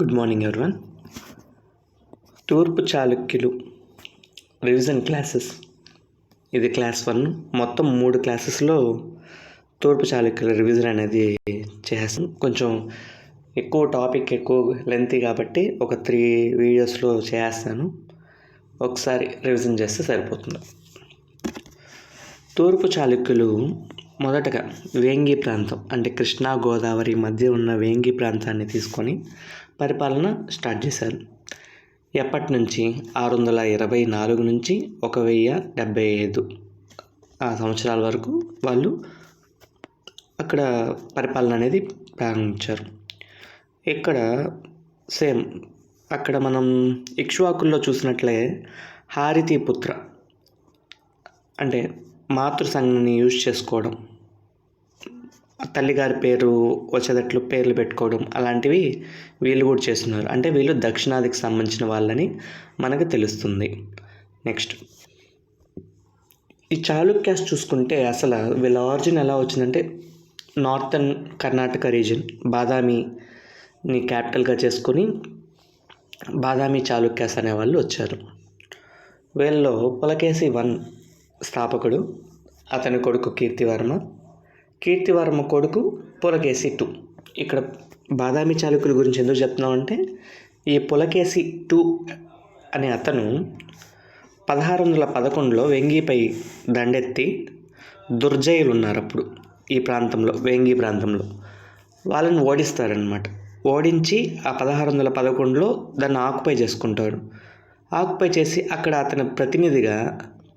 Good morning everyone. తూర్పు చాళుక్యులు revision classes. ఇది క్లాస్ 1. మొత్తం 3 క్లాసెస్లో తూర్పు చాళుక్యుల రివిజన్ అనేది చేస్తాం. కొంచెం ఎక్కువ టాపిక్, ఎక్కువ లెంతీ కాబట్టి ఒక 3 వీడియోస్లో చేస్తాను. ఒకసారి రివిజన్ చేస్తే సరిపోతుంది. తూర్పు చాళుక్యులు మొదటగా వేంగి ప్రాంతం, అంటే కృష్ణా గోదావరి మధ్య ఉన్న వేంగి ప్రాంతాన్ని తీసుకొని పరిపాలన స్టార్ట్ చేశారు. ఎప్పటి నుంచి 624 నుంచి 1075 ఆ సంవత్సరాల వరకు వాళ్ళు అక్కడ పరిపాలన అనేది ప్రారంభించారు. ఇక్కడ సేమ్ అక్కడ మనం ఇక్ష్వాకుల్లో చూసినట్లే హారితీపుత్ర అంటే మాతృ సంజ్ఞని యూజ్ చేసుకోవడం, తల్లిగారి పేరు వచ్చేటట్లు పేర్లు పెట్టుకోవడం, అలాంటివి వీళ్ళు కూడా చేస్తున్నారు. అంటే వీళ్ళు దక్షిణాదికి సంబంధించిన వాళ్ళని మనకు తెలుస్తుంది. నెక్స్ట్ ఈ చాళుక్యాస్ చూసుకుంటే అసలు వీళ్ళ ఆరిజిన్ ఎలా వచ్చిందంటే నార్థన్ కర్ణాటక రీజన్ బాదామిని క్యాపిటల్గా చేసుకొని బాదామి చాళుక్యాస్ అనేవాళ్ళు వచ్చారు. వీళ్ళలో పులకేశి 1 స్థాపకుడు, అతని కొడుకు కీర్తివర్మ కొడుకు పులకేశి 2. ఇక్కడ బాదామి చాళుక్యుల గురించి ఎందుకు చెప్తున్నామంటే ఈ పులకేశి 2 అనే అతను 1611లో వేంగిపై దండెత్తి దుర్జయులు ఉన్నారు అప్పుడు ఈ ప్రాంతంలో, వేంగి ప్రాంతంలో. వాళ్ళని ఓడిస్తారనమాట. ఓడించి ఆ 1611లో దాన్ని ఆక్యుపై చేసుకుంటాడు. ఆక్యుపై చేసి అక్కడ అతని ప్రతినిధిగా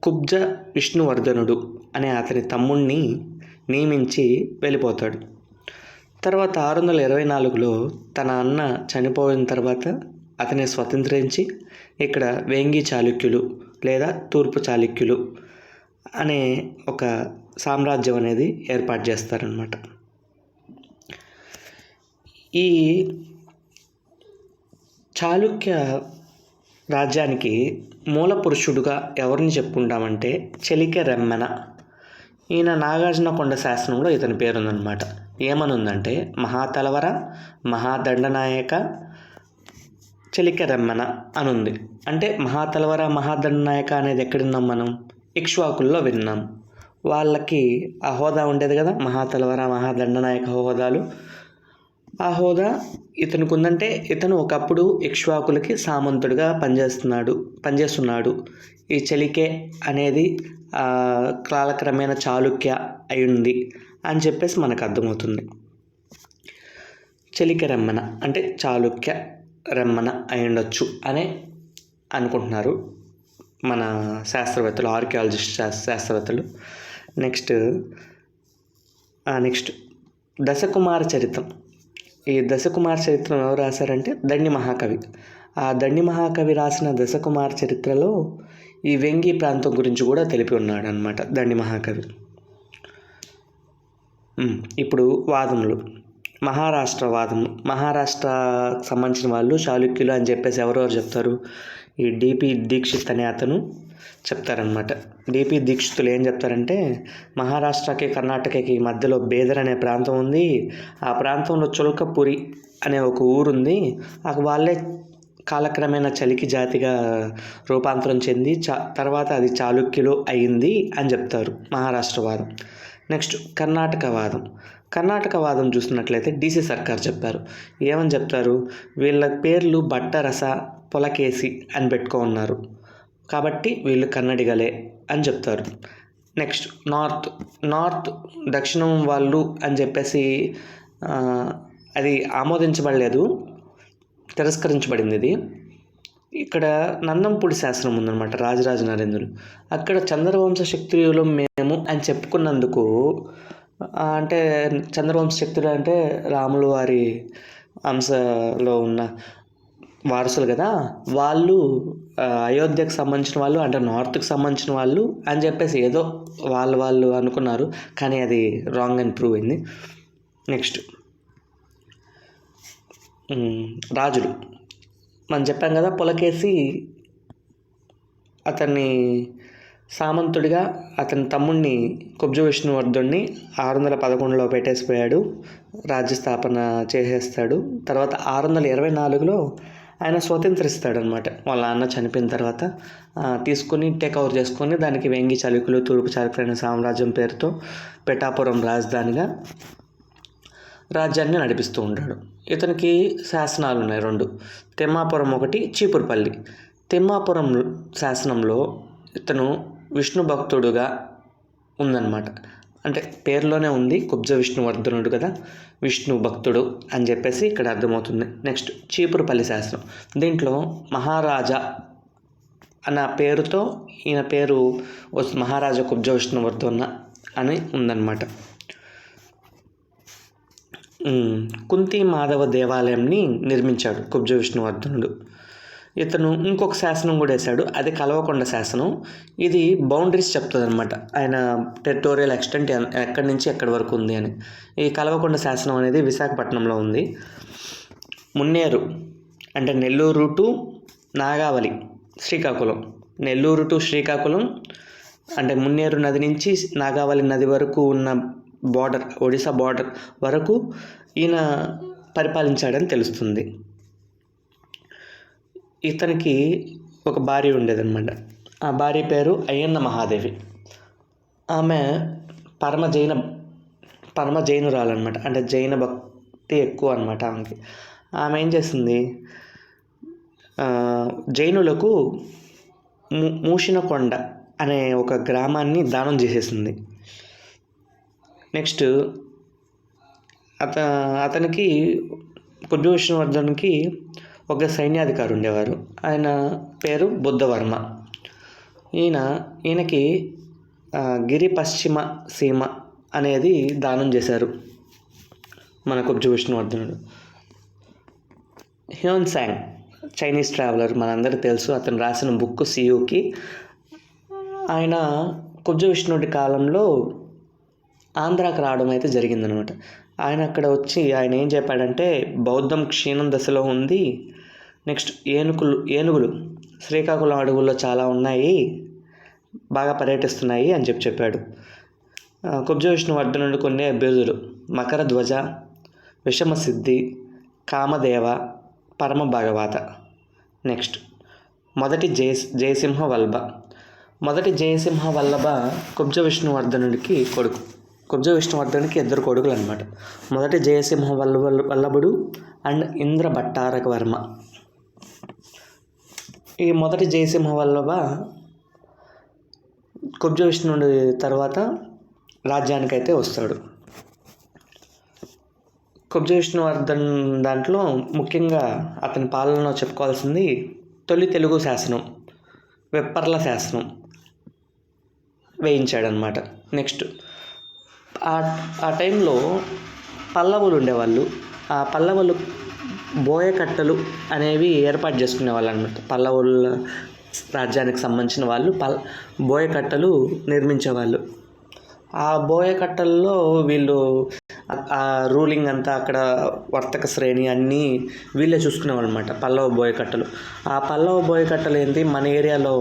కుబ్జ విష్ణువర్ధనుడు అనే అతని తమ్ముణ్ణి నియమించి వెళ్ళిపోతాడు. తర్వాత 624లో తన అన్న చనిపోయిన తర్వాత అతని స్వతంత్రించి ఇక్కడ వేంగి చాళుక్యులు లేదా తూర్పు చాళుక్యులు అనే ఒక సామ్రాజ్యం అనేది ఏర్పాటు చేస్తారనమాట. ఈ చాళుక్య రాజ్యానికి మూల పురుషుడుగా ఎవరిని చెప్పుకుంటామంటే చెలికె రెమ్మన. ఈయన నాగార్జునకొండ శాసనంలో ఇతని పేరుందనమాట. ఏమనుందంటే మహాతలవర, మహాదండనాయక, చెలికె రెమ్మన అనుంది. అంటే మహాతలవర, మహాదండనాయక అనేది ఎక్కడ విన్నాం మనం? ఇక్ష్వాకుల్లో విన్నాం. వాళ్ళకి ఆ హోదా ఉండేది కదా, మహాతలవర, మహాదండనాయక హోదాలు. ఆ హోదా ఇతనికి ఉందంటే ఇతను ఒకప్పుడు ఇక్ష్వాకులకి సామంతుడిగా పనిచేస్తున్నాడు. ఈ చెలికే అనేది కాలక్రమేణా చాళుక్య అయింది అని చెప్పేసి మనకు అర్థమవుతుంది. చెలికె రెమ్మన అంటే చాళుక్య రెమ్మన అయి ఉండొచ్చు అని అనుకుంటున్నారు మన శాస్త్రవేత్తలు, ఆర్కియాలజిస్ట్ శాస్త్రవేత్తలు. నెక్స్ట్ దశకుమార చరిత్రం. ఈ దశకుమార చరిత్రం ఎవరు రాశారంటే దండి మహాకవి. ఆ దండి మహాకవి రాసిన దశకుమార చరిత్రలో ఈ వేంగి ప్రాంతం గురించి కూడా తెలిపి ఉన్నాడు అనమాట దండి మహాకవి. ఇప్పుడు వాదములు. మహారాష్ట్రకు సంబంధించిన వాళ్ళు చాళుక్యులు అని చెప్పేసి ఎవరెవరు చెప్తారు? ఈ డిపి దీక్షిత్ అనే అతను చెప్తారనమాట. డిపి దీక్షితులు ఏం చెప్తారంటే మహారాష్ట్రకి కర్ణాటకకి మధ్యలో బేదర్ అనే ప్రాంతం ఉంది. ఆ ప్రాంతంలో చుల్కపురి అనే ఒక ఊరుంది. వాళ్ళే కాలక్రమేణా చలికి జాతిగా రూపాంతరం చెంది తర్వాత అది చాళుక్యులు అయింది అని చెప్తారు మహారాష్ట్రవాదం. నెక్స్ట్ కర్ణాటకవాదం చూసినట్లయితే డిసి సర్కార్ చెప్పారు. ఏమని చెప్తారు? వీళ్ళ పేర్లు భట్టరస, పులకేశి అని పెట్టుకున్నారు కాబట్టి వీళ్ళు కన్నడిగలే అని చెప్తారు. నెక్స్ట్ నార్త్ దక్షిణం వాళ్ళు అని చెప్పేసి అది ఆమోదించబడలేదు, తిరస్కరించబడింది. ఇది ఇక్కడ నందంపూడి శాసనం ఉందన్నమాట, రాజరాజ నరేంద్రుడు. అక్కడ చంద్రవంశ క్షత్రియులు మేము అని చెప్పుకున్నందుకు, అంటే చంద్రవంశ క్షత్రియులు అంటే రాములు వారి అంశలో ఉన్న వారసులు కదా, వాళ్ళు అయోధ్యకు సంబంధించిన వాళ్ళు, అంటే నార్త్కి సంబంధించిన వాళ్ళు అని చెప్పేసి ఏదో వాళ్ళు అనుకున్నారు, కానీ అది రాంగ్ అని ప్రూవ్ అయింది. నెక్స్ట్ రాజులు. మనం చెప్పాం కదా పులకేశి అతన్ని సామంతుడిగా అతని తమ్ముడిని కుబ్జ విష్ణువర్ధుడిని 611లో పెట్టేసిపోయాడు, రాజ్య స్థాపన చేసేస్తాడు. తర్వాత 624లో ఆయన స్వతంత్రిస్తాడనమాట. వాళ్ళ నాన్న చనిపోయిన తర్వాత తీసుకుని టేక్ ఓవర్ చేసుకొని దానికి వేంగి చలుకులు తూర్పు చాళుక్యుల సామ్రాజ్యం పేరుతో పిఠాపురం రాజధానిగా రాజ్యాన్ని నడిపిస్తూ ఉంటాడు. ఇతనికి శాసనాలు ఉన్నాయి 2, తిమ్మాపురం ఒకటి, చీపురుపల్లి. తిమ్మాపురం శాసనంలో ఇతను విష్ణు భక్తుడుగా ఉందన్నమాట. అంటే పేరులోనే ఉంది కుబ్జ విష్ణువర్ధనుడు కదా, విష్ణు భక్తుడు అని చెప్పేసి ఇక్కడ అర్థమవుతుంది. నెక్స్ట్ చీపురుపల్లి శాసనం. దీంట్లో మహారాజా అన్న పేరుతో ఈయన పేరు మహారాజా కుబ్జ విష్ణువర్ధన అని ఉందన్నమాట. కుంతి మాధవ దేవాలయంని నిర్మించాడు కుబ్జ విష్ణువర్ధనుడు. ఇతను ఇంకొక శాసనం కూడా వేశాడు, అది కల్వకొండ శాసనం. ఇది బౌండరీస్ చెప్తుంది అనమాట, ఆయన టెరిటోరియల్ ఎక్స్టెంట్ ఎక్కడి నుంచి ఎక్కడి వరకు ఉంది అని. ఈ కల్వకొండ శాసనం అనేది విశాఖపట్నంలో ఉంది. మున్నేరు అంటే నెల్లూరు టు నాగావళి, శ్రీకాకుళం. నెల్లూరు టు శ్రీకాకుళం అంటే మున్నేరు నది నుంచి నాగావళి నది వరకు ఉన్న బార్డర్, ఒడిశా బార్డర్ వరకు ఈయన పరిపాలించాడని తెలుస్తుంది. ఇతనికి ఒక భార్య ఉండేదన్నమాట. ఆ భార్య పేరు అయ్యన్న మహాదేవి. ఆమె పరమ జైనురాలన్నమాట. అంటే జైన భక్తి ఎక్కువ అనమాట ఆమెకి. ఆమె ఏం చేసింది, జైనులకు మూషినకొండ అనే ఒక గ్రామాన్ని దానం చేసేసింది. నెక్స్ట్ అతనికి కుబ్జ విష్ణువర్ధన్కి ఒక సైన్యాధికారి ఉండేవారు, ఆయన పేరు బుద్ధవర్మ. ఈయనకి గిరి పశ్చిమ సీమ అనేది దానం చేశారు మన కుబ్జ విష్ణువర్ధనుడు. హ్యూన్ సాంగ్ చైనీస్ ట్రావెలర్, మనందరికీ తెలుసు. అతను రాసిన బుక్ సియూకి. ఆయన కుబ్జ విష్ణుడి కాలంలో ఆంధ్రాకి రావడం అయితే జరిగిందనమాట. ఆయన అక్కడ వచ్చి ఆయన ఏం చెప్పాడంటే, బౌద్ధం క్షీణం దశలో ఉంది, నెక్స్ట్ ఏనుగులు శ్రీకాకుళం అడవుల్లో చాలా ఉన్నాయి, బాగా పర్యటిస్తున్నాయి అని చెప్పాడు. కుబ్జ విష్ణువర్ధనుడు కొన్ని బిరుదులు: మకర ధ్వజ, విషమసిద్ధి, కామదేవ, పరమ భాగవత. నెక్స్ట్ మొదటి జయసింహ వల్లభ. మొదటి జయసింహ వల్లభ కుబ్జ విష్ణువర్ధనుడికి కొడుకు. కుబ్జ విష్ణువర్ధనుడికి 2 కొడుకులు అనమాట. మొదటి జయసింహ వల్లభుడు అండ్ ఇంద్ర భట్టారక వర్మ. ఈ మొదటి జయసింహ వల్లభ కుబ్జ విష్ణుడి తర్వాత రాజ్యానికైతే వస్తాడు. కుబ్జ విష్ణువర్ధన్ దాంట్లో ముఖ్యంగా అతని పాలనలో చెప్పుకోవాల్సింది తొలి తెలుగు శాసనం, వెప్పర్ల శాసనం వేయించాడనమాట. నెక్స్ట్ ఆ టైంలో పల్లవులు ఉండేవాళ్ళు. ఆ పల్లవులు బోయకట్టలు అనేవి ఏర్పాటు చేసుకునేవాళ్ళు అనమాట. పల్లవుల రాజ్యానికి సంబంధించిన వాళ్ళు బోయకట్టలు నిర్మించేవాళ్ళు. ఆ బోయకట్టల్లో వీళ్ళు ఆ రూలింగ్ అంతా, అక్కడ వర్తక శ్రేణి అన్నీ వీళ్ళే చూసుకునేవాళ్ళు అనమాట, పల్లవ బోయకట్టలు. ఆ పల్లవ బోయకట్టలు ఏంటి, మన ఏరియాలో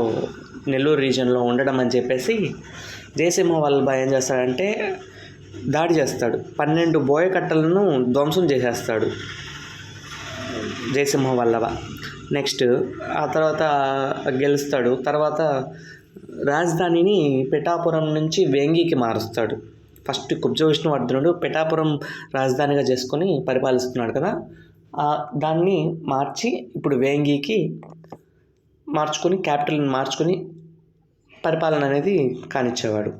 నెల్లూరు రీజియన్లో ఉండడం అని చెప్పేసి జయసింహ వల్లభ ఏం చేస్తాడంటే దాడి చేస్తాడు. 12 బోయకట్టలను ధ్వంసం చేసేస్తాడు జయసింహ వల్లభ. నెక్స్ట్ ఆ తర్వాత గెలుస్తాడు. తర్వాత రాజధానిని పిఠాపురం నుంచి వేంగికి మారుస్తాడు. ఫస్ట్ కుబ్జ విష్ణువర్ధనుడు పిఠాపురం రాజధానిగా చేసుకొని పరిపాలిస్తున్నాడు కదా, దాన్ని మార్చి ఇప్పుడు వేంగికి మార్చుకొని, క్యాపిటల్ని మార్చుకొని పరిపాలన అనేది కానిచ్చేవాడు.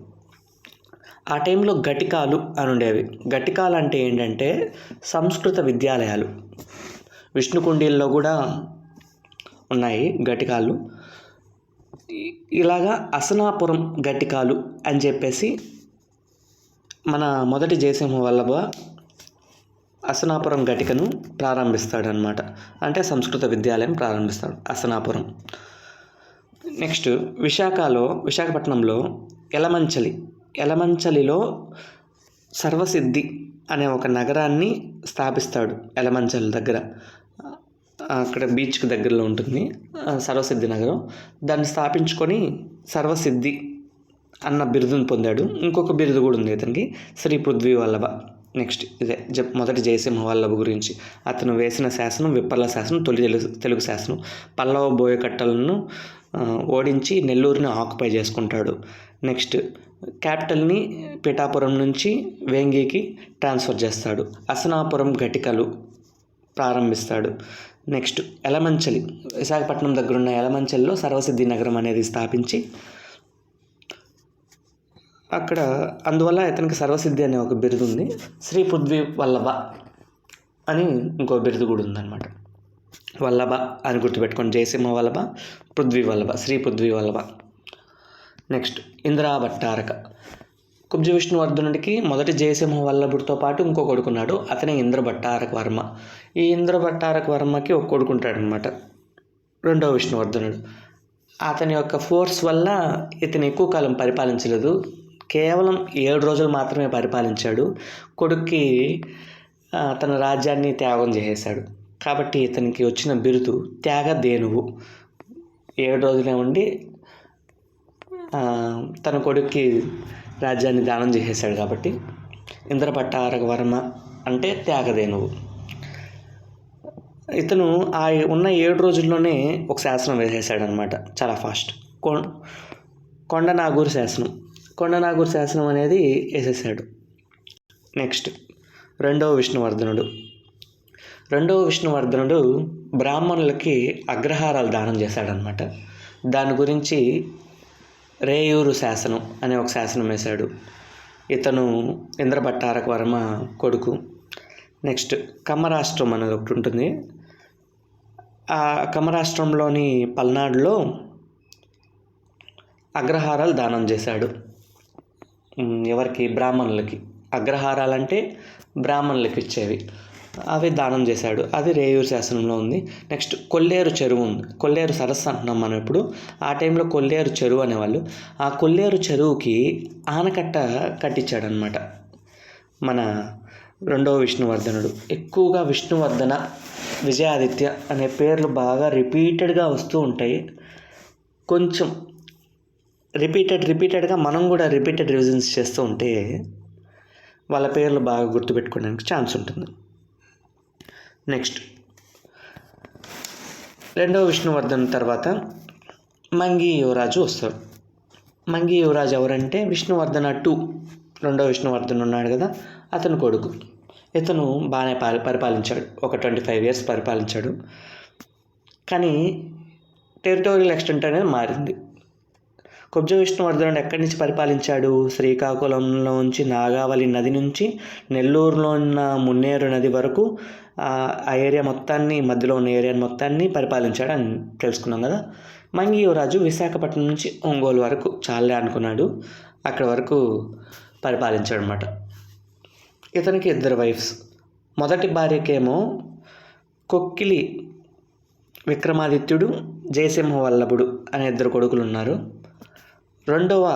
ఆ టైంలో ఘటికాలు అని ఉండేవి. ఘటికాలు అంటే ఏంటంటే సంస్కృత విద్యాలయాలు. విష్ణుకుండీల్లో కూడా ఉన్నాయి ఘటికాలు. ఇలాగా అసనాపురం ఘటికాలు అని చెప్పేసి మన మొదటి జయసింహ వల్లభ అసనాపురం ఘటికను ప్రారంభిస్తాడనమాట. అంటే సంస్కృత విద్యాలయం ప్రారంభిస్తాడు అసనాపురం. నెక్స్ట్ విశాఖపట్నంలో ఎలమంచలిలో సర్వసిద్ధి అనే ఒక నగరాన్ని స్థాపిస్తాడు. ఎలమంచలి దగ్గర, అక్కడ బీచ్కి దగ్గరలో ఉంటుంది సర్వసిద్ధి నగరం. దాన్ని స్థాపించుకొని సర్వసిద్ధి అన్న బిరుదును పొందాడు. ఇంకొక బిరుదు కూడా ఉంది ఇతనికి, శ్రీ పృథ్వీ వల్లభ. నెక్స్ట్ ఇదే మొదటి జయసింహ వల్లభ గురించి. అతను వేసిన శాసనం విప్పర్ల శాసనం, తొలి తెలుగు శాసనం. పల్లవ బోయకట్టలను ఓడించి నెల్లూరుని ఆక్యుపై చేసుకుంటాడు. నెక్స్ట్ క్యాపిటల్ని పిఠాపురం నుంచి వేంగికి ట్రాన్స్ఫర్ చేస్తాడు. అసనాపురం ఘటికలు ప్రారంభిస్తాడు. నెక్స్ట్ ఎలమంచలి, విశాఖపట్నం దగ్గర ఉన్న ఎలమంచలిలో సర్వసిద్ధి నగరం అనేది స్థాపించి అక్కడ అందువల్ల ఇతనికి సర్వసిద్ధి అనే ఒక బిరుదు ఉంది. శ్రీ పృథ్వీ వల్లభ అని ఇంకో బిరుదు కూడా ఉందన్నమాట. వల్లభ అని గుర్తుపెట్టుకోండి, జయసింహ వల్లభ, పృథ్వీ వల్లభ, శ్రీ పృథ్వీ వల్లభ. నెక్స్ట్ ఇంద్రా భట్టారక. కుబ్జ విష్ణువర్ధనుడికి మొదటి జయసింహ వల్లభుడితో పాటు ఇంకో కొడుకున్నాడు, అతనే ఇంద్ర భట్టారక వర్మ. ఈ ఇంద్ర భట్టారక వర్మకి ఒక కొడుకుంటాడనమాట, రెండవ విష్ణువర్ధనుడు. అతని యొక్క ఫోర్స్ వల్ల ఇతను ఎక్కువ కాలం పరిపాలించలేదు, కేవలం 7 రోజులు మాత్రమే పరిపాలించాడు. కొడుక్కి తన రాజ్యాన్ని త్యాగం చేసేశాడు. కాబట్టి ఇతనికి వచ్చిన బిరుదు త్యాగధేనువు. 7 రోజులే ఉండి తన కొడుక్కి రాజ్యాన్ని దానం చేసేశాడు కాబట్టి ఇంద్రభట్టారక వర్మ అంటే త్యాగధేనువు. ఇతను ఆ ఉన్న 7 రోజుల్లోనే ఒక శాసనం వేసేసాడనమాట, చాలా ఫాస్ట్. కొండనాగూరు శాసనం. కొండనాగూరు శాసనం అనేది వేసేసాడు. నెక్స్ట్ రెండవ విష్ణువర్ధనుడు. రెండవ విష్ణువర్ధనుడు బ్రాహ్మణులకి అగ్రహారాలు దానం చేశాడనమాట. దాని గురించి రేయూరు శాసనం అనే ఒక శాసనం వేశాడు. ఇతను ఇంద్రభట్టారక వర్మ కొడుకు. నెక్స్ట్ కమ్మరాష్ట్రం అనేది ఒకటి ఉంటుంది. ఆ కమ్మరాష్ట్రంలోని పల్నాడులో అగ్రహారాలు దానం చేశాడు. ఎవరికి? బ్రాహ్మణులకి. అగ్రహారాలంటే బ్రాహ్మణులకి ఇచ్చేవి, అవి దానం చేశాడు. అది రేయూరు శాసనంలో ఉంది. నెక్స్ట్ కొల్లేరు చెరువు ఉంది. కొల్లేరు సరస్సు అంటున్నాం మనం ఇప్పుడు, ఆ టైంలో కొల్లేరు చెరువు అనేవాళ్ళు. ఆ కొల్లేరు చెరువుకి ఆనకట్ట కట్టించాడనమాట మన రెండవ విష్ణువర్ధనుడు. ఎక్కువగా విష్ణువర్ధన, విజయాదిత్య అనే పేర్లు బాగా రిపీటెడ్గా వస్తూ ఉంటాయి. కొంచెం రిపీటెడ్గా మనం కూడా రిపీటెడ్ రివిజన్స్ చేస్తూ ఉంటే వాళ్ళ పేర్లు బాగా గుర్తుపెట్టుకోవడానికి ఛాన్స్ ఉంటుంది. నెక్స్ట్ రెండవ విష్ణువర్ధన్ తర్వాత మంగి యువరాజు వస్తాడు. మంగి యువరాజు ఎవరంటే విష్ణువర్ధన 2, రెండవ విష్ణువర్ధన్ ఉన్నాడు కదా, అతను కొడుకు. ఇతను బాగానే పరిపాలించాడు, ఒక 25 years పరిపాలించాడు. కానీ టెరిటోరియల్ ఎక్స్టెంట్ అనేది మారింది. కుబ్జ విష్ణువర్ధనుడు ఎక్కడి నుంచి పరిపాలించాడు? శ్రీకాకుళంలో నుంచి నాగావళి నది నుంచి నెల్లూరులో ఉన్న మున్నేరు నది వరకు ఆ ఏరియా మొత్తాన్ని, మధ్యలో ఉన్న ఏరియా మొత్తాన్ని పరిపాలించాడు అని తెలుసుకున్నాం కదా. మంగి యువరాజు విశాఖపట్నం నుంచి ఒంగోలు వరకు చాలే అనుకున్నాడు, అక్కడ వరకు పరిపాలించాడు అనమాట. ఇతనికి 2 వైఫ్స్. మొదటి భార్యకేమో కొక్కిలి విక్రమాదిత్యుడు, జయసింహ వల్లభుడు అనే 2 కొడుకులు ఉన్నారు. రెండవ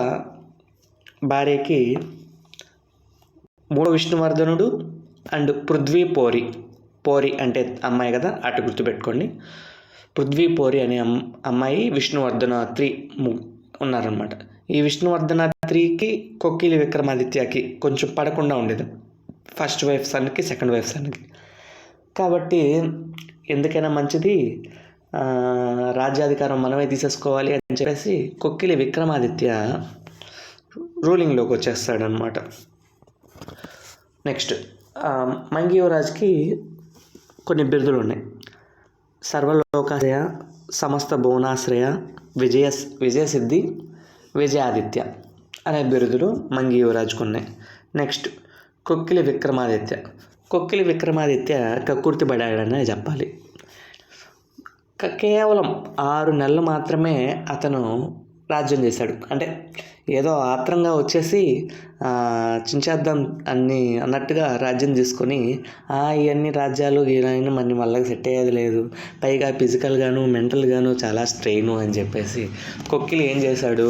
భార్యకి 3వ విష్ణువర్ధనుడు అండ్ పృథ్వీ పోరి. పోరి అంటే అమ్మాయి కదా, అటు గుర్తుపెట్టుకోండి. పృథ్వీ పోరి అనే అమ్మాయి విష్ణువర్ధన 3 ఉన్నారనమాట. ఈ విష్ణువర్ధన 3కి కొక్కిలి విక్రమాదిత్యకి కొంచెం పడకుండా ఉండేది, ఫస్ట్ వైఫ్ సన్కి, సెకండ్ వైఫ్ సన్కి. కాబట్టి ఎందుకైనా మంచిది, రాజ్యాధికారం మనమే తీసేసుకోవాలి అని చెప్పేసి కొక్కిలి విక్రమాదిత్య రూలింగ్లోకి వచ్చేస్తాడనమాట. నెక్స్ట్ మంగి యువరాజుకి కొన్ని బిరుదులు ఉన్నాయి. సర్వలోకాశ్రయ, సమస్త భువనాశ్రయ, విజయసిద్ధి, విజయాదిత్య అనే బిరుదులు మంగి యువరాజుకు ఉన్నాయి. నెక్స్ట్ కొక్కిలి విక్రమాదిత్య. కొక్కిలి విక్రమాదిత్య కక్కుర్తి పడాడనే చెప్పాలి. కేవలం 6 నెలలు మాత్రమే అతను రాజ్యం చేశాడు. అంటే ఏదో ఆత్రంగా వచ్చేసి చించేద్దాం అన్ని అన్నట్టుగా రాజ్యం తీసుకొని ఇవన్నీ రాజ్యాలు ఇవన్నీ మన వాళ్ళకి సెట్ అయ్యేది లేదు, పైగా ఫిజికల్గాను మెంటల్గాను చాలా స్ట్రెయిన్ అని చెప్పేసి కొక్కిలి ఏం చేశాడు,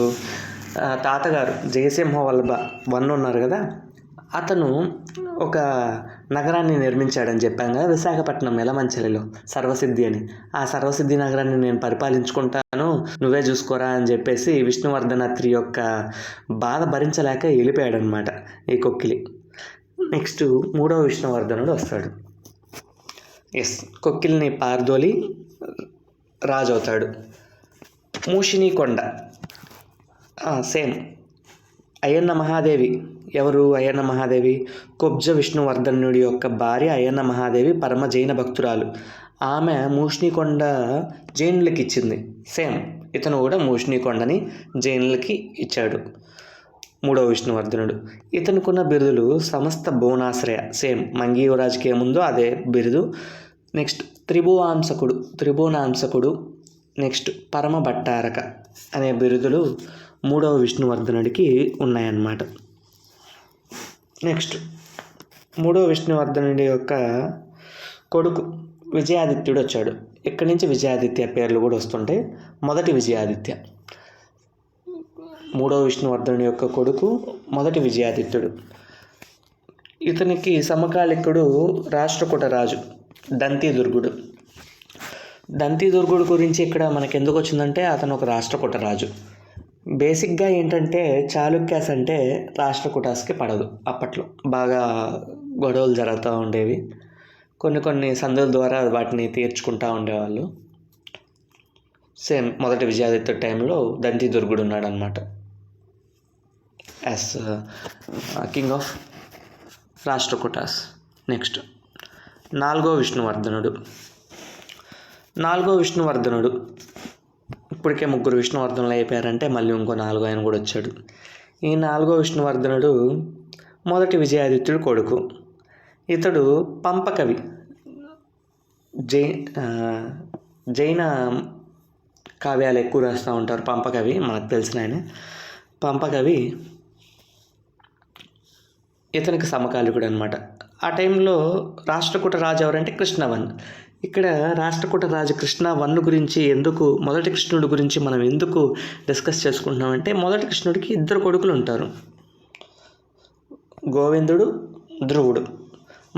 తాతగారు జయసింహ వల్లభ 1 ఉన్నారు కదా, అతను ఒక నగరాన్ని నిర్మించాడని చెప్పాం కదా, విశాఖపట్నం ఎలమంచిలిలో సర్వసిద్ధి అని. ఆ సర్వసిద్ధి నగరాన్ని నేను పరిపాలించుకుంటాను, నువ్వే చూసుకోరా అని చెప్పేసి విష్ణువర్ధనాత్రి యొక్క బాధ భరించలేక వెళ్ళిపోయాడనమాట ఈ కొక్కిలి. నెక్స్ట్ 3వ విష్ణువర్ధనుడు వస్తాడు. కొక్కిలిని పారదోలి రాజు అవుతాడు. మూషినీకొండ సేమ్ అయ్యన్న మహాదేవి. ఎవరు అయ్యన్న మహాదేవి? కుబ్జ విష్ణువర్ధనుడి యొక్క భార్య అయ్యన్న మహాదేవి పరమ జైన భక్తురాలు. ఆమె మూషినీకొండ జైనులకి ఇచ్చింది. సేమ్ ఇతను కూడా మూషినీకొండని జైనులకి ఇచ్చాడు 3వ విష్ణువర్ధనుడు. ఇతనుకున్న బిరుదులు సమస్త భువనాశ్రయ, సేమ్ మంగీ యువరాజుకి ఏముందో అదే బిరుదు. నెక్స్ట్ త్రిభువనాంశకుడు, నెక్స్ట్ పరమ భట్టారక అనే బిరుదులు 3వ విష్ణువర్ధనుడికి ఉన్నాయన్నమాట. నెక్స్ట్ 3వ విష్ణువర్ధనుడి యొక్క కొడుకు విజయాదిత్యుడు వచ్చాడు. ఇక్కడి నుంచి విజయాదిత్య పేర్లు కూడా వస్తుంటాయి. మొదటి విజయాదిత్య, 3వ విష్ణువర్ధనుడి యొక్క కొడుకు మొదటి విజయాదిత్యుడు. ఇతనికి సమకాలికుడు రాష్ట్రకూట రాజు దంతిదుర్గుడు. దంతిదుర్గుడు గురించి ఇక్కడ మనకు ఎందుకు వచ్చిందంటే అతను ఒక రాష్ట్రకూట రాజు. బేసిక్గా ఏంటంటే చాళుక్యాస్ అంటే రాష్ట్రకూటాస్కి పడదు. అప్పట్లో బాగా గొడవలు జరుగుతూ ఉండేవి. కొన్ని సందుల ద్వారా వాటిని తీర్చుకుంటూ ఉండేవాళ్ళు. సేమ్ మొదటి విజయాదిత్య టైంలో దంతిదుర్గుడు ఉన్నాడు అనమాట as king of Rashtrakutas. Next 4వ విష్ణువర్ధనుడు. ఇప్పటికే 3 విష్ణువర్ధనులు అయిపోయారంటే మళ్ళీ ఇంకో 4వ ఆయన కూడా వచ్చాడు. ఈ 4వ విష్ణువర్ధనుడు మొదటి విజయాదిత్యుడు కొడుకు. ఇతడు పంపకవి, జైన కావ్యాలు ఎక్కువ రాస్తూ ఉంటారు. పంపకవి మనకు తెలిసిన ఆయన. పంపకవి ఇతనికి సమకాలికుడు అనమాట. ఆ టైంలో రాష్ట్రకూట రాజు ఎవరంటే కృష్ణవన్. ఇక్కడ రాష్ట్రకూట రాజు కృష్ణవన్ గురించి మొదటి కృష్ణుడి గురించి మనం ఎందుకు డిస్కస్ చేసుకుంటున్నామంటే, మొదటి కృష్ణుడికి 2 కొడుకులు ఉంటారు, గోవిందుడు, ధ్రువుడు.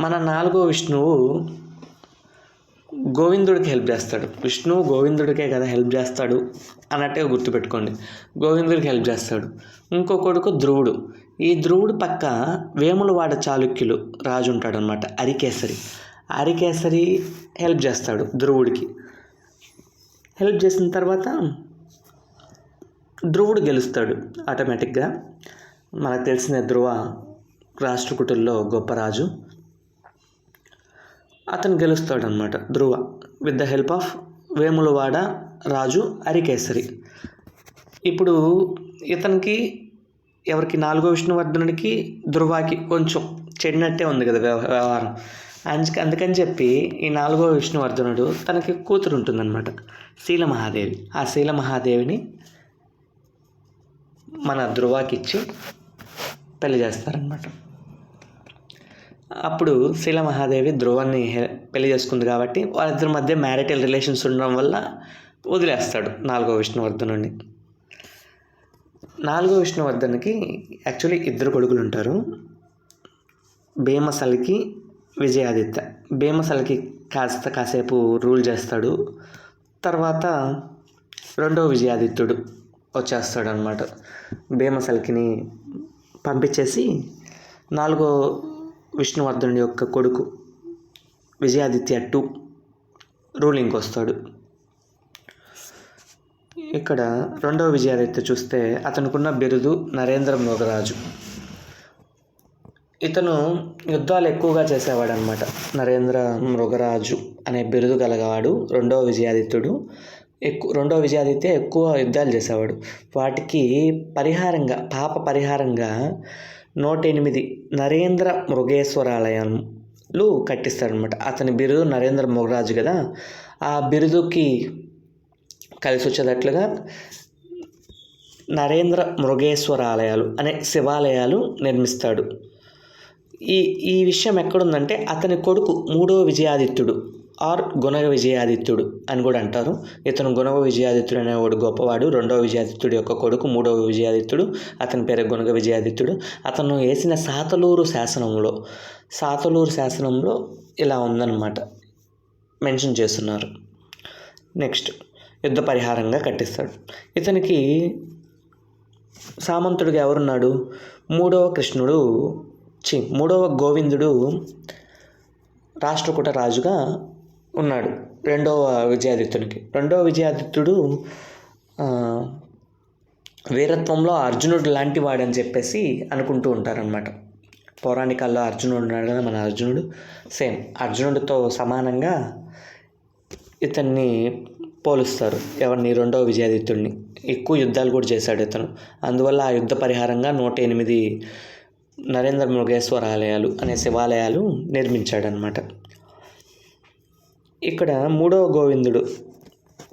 మన 4వ విష్ణువు గోవిందుడికి హెల్ప్ చేస్తాడు. విష్ణువు గోవిందుడికే కదా హెల్ప్ చేస్తాడు అన్నట్టుగా గుర్తుపెట్టుకోండి. గోవిందుడికి హెల్ప్ చేస్తాడు. ఇంకో కొడుకు ధ్రువుడు. ఈ ధ్రువుడు పక్క వేములవాడ చాళుక్యులు రాజు ఉంటాడనమాట, అరికేసరి హెల్ప్ చేస్తాడు ధ్రువుడికి. హెల్ప్ చేసిన తర్వాత ధ్రువుడు గెలుస్తాడు ఆటోమేటిక్గా. మనకు తెలిసిన ధ్రువ రాష్ట్రకూటుల్లో గొప్ప రాజు. అతను గెలుస్తాడు అనమాట Dhruva with the help of Vemulawada Raju Arikesari. ఇప్పుడు ఇతనికి ఎవరికి 4వ విష్ణువర్ధనుడికి ధ్రువాకి కొంచెం చెడినట్టే ఉంది కదా వ్యవహారం. అందుకని చెప్పి ఈ 4వ విష్ణువర్ధనుడు తనకి కూతురు ఉంటుందన్నమాట, శీలమహాదేవి. ఆ శీలమహాదేవిని మన ధ్రువాకి ఇచ్చి పెళ్లి చేస్తారనమాట. అప్పుడు శీలమహాదేవి ధ్రువాన్ని పెళ్లి చేసుకుంది కాబట్టి వాళ్ళిద్దరి మధ్య మ్యారిటల్ రిలేషన్స్ ఉండడం వల్ల వదిలేస్తాడు 4వ విష్ణువర్ధనుడిని. 4వ విష్ణువర్ధన్కి యాక్చువల్లీ 2 కొడుకులు ఉంటారు, భీమసల్కి, విజయాదిత్య. భీమసల్కి కాసేపు రూల్ చేస్తాడు. తర్వాత 2వ విజయాదిత్యుడు వచ్చేస్తాడు అనమాట. భీమసల్కిని పంపించేసి 4వ విష్ణువర్ధనుడి యొక్క కొడుకు విజయాదిత్య 2 రూలింగ్కి వస్తాడు. ఇక్కడ 2వ విజయాదిత్య చూస్తే అతనుకున్న బిరుదు నరేంద్ర మృగరాజు. ఇతను యుద్ధాలు ఎక్కువగా చేసేవాడు అనమాట. నరేంద్ర మృగరాజు అనే బిరుదు గలవాడు 2వ విజయాదిత్యుడు. 2వ విజయాదిత్య ఎక్కువ యుద్ధాలు చేసేవాడు. వాటికి పాప పరిహారంగా 108 నరేంద్ర మృగేశ్వరాలయాలు కట్టిస్తాడనమాట. అతని బిరుదు నరేంద్ర మృగరాజు కదా, ఆ బిరుదుకి కలిసి వచ్చేటట్లుగా నరేంద్ర మృగేశ్వరాలయాలు అనే శివాలయాలు నిర్మిస్తాడు. ఈ విషయం ఎక్కడుందంటే అతని కొడుకు 3వ విజయాదిత్యుడు ఆర్ గుణగ విజయాదిత్యుడు అని కూడా అంటారు. ఇతను గుణగ విజయాదిత్యుడు అనేవాడు గొప్పవాడు. 2వ విజయాదిత్యుడు యొక్క కొడుకు 3వ విజయాదిత్యుడు, అతని పేరు గుణగ విజయాదిత్యుడు. అతను వేసిన సాతలూరు శాసనంలో సాతలూరు శాసనంలో ఇలా ఉందన్నమాట, మెన్షన్ చేస్తున్నారు. నెక్స్ట్ యుద్ధ పరిహారంగా కట్టిస్తాడు. ఇతనికి సామంతుడిగా ఎవరున్నాడు? మూడవ గోవిందుడు రాష్ట్రకూట రాజుగా ఉన్నాడు రెండవ విజయాదిత్యుడు వీరత్వంలో అర్జునుడు లాంటి వాడని చెప్పేసి అనుకుంటూ ఉంటారనమాట. పౌరాణికాల్లో అర్జునుడు ఉన్నాడు కదా, మన అర్జునుడు సేమ్ అర్జునుడితో సమానంగా ఇతన్ని పోలుస్తారు. ఎవరిని? రెండవ విజయాదిత్యుడిని. ఎక్కువ యుద్ధాలు కూడా చేశాడు ఇతను. అందువల్ల ఆ యుద్ధ పరిహారంగా 108 నరేంద్ర మృగేశ్వర ఆలయాలు అనే శివాలయాలు నిర్మించాడనమాట. ఇక్కడ మూడవ గోవిందుడు